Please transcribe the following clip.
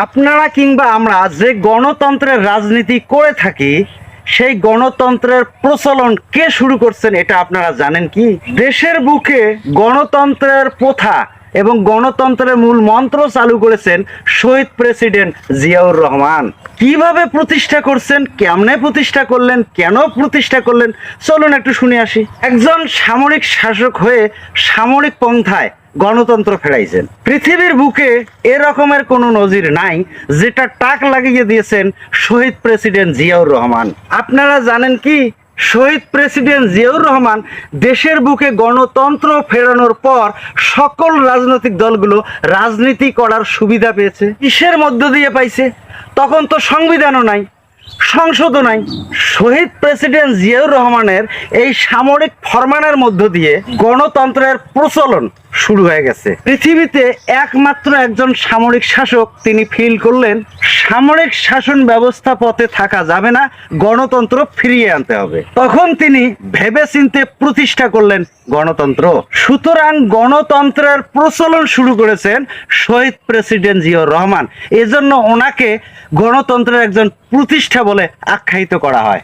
আপনারা কিংবা আমরা যে গণতন্ত্রের রাজনীতি করে থাকি, সেই গণতন্ত্রের প্রচলন কে শুরু করছেন এটা আপনারা জানেন কি? দেশের বুকে গণতন্ত্রের প্রথা এবং গণতন্ত্রের মূল মন্ত্র চালু করেছেন শহীদ প্রেসিডেন্ট জিয়াউর রহমান। কিভাবে প্রতিষ্ঠা করছেন, কেমনে প্রতিষ্ঠা করলেন, কেন প্রতিষ্ঠা করলেন, চলুন একটু শুনে আসি। একজন সামরিক শাসক হয়ে সামরিক পন্থায় গণতন্ত্র ফেরাইছেন। পৃথিবীর বুকে এরকমের কোনো নজির নাই যেটা টাক লাগিয়ে দিয়েছেন শহীদ প্রেসিডেন্ট জিয়াউর রহমান। আপনারা জানেন কি, শহীদ প্রেসিডেন্ট জিয়াউর রহমান দেশের বুকে গণতন্ত্র ফেরানোর পর সকল রাজনৈতিক দলগুলো রাজনীতি করার সুবিধা পেয়েছে। কিসের মধ্য দিয়ে পাইছে? তখন তো সংবিধানও নাই, সংসদও নাই। শহীদ প্রেসিডেন্ট জিয়াউর রহমানের এই সামরিক ফরমানের মধ্য দিয়ে গণতন্ত্রের প্রচলন শুরু হয়ে গেছে। পৃথিবীতে একমাত্র একজন সামরিক শাসক তিনি ফিল করলেন সামরিক শাসন ব্যবস্থা পথে থাকা যাবে না, গণতন্ত্র ফিরিয়ে আনতে হবে। তখন তিনি ভেবেচিন্তে প্রতিষ্ঠা করলেন গণতন্ত্র। সুতরাং গণতন্ত্রের প্রচলন শুরু করেছেন শহীদ প্রেসিডেন্ট জিয়াউর রহমান। এজন্য ওনাকে গণতন্ত্রের একজন প্রতিষ্ঠা বলে আখ্যায়িত করা হয়।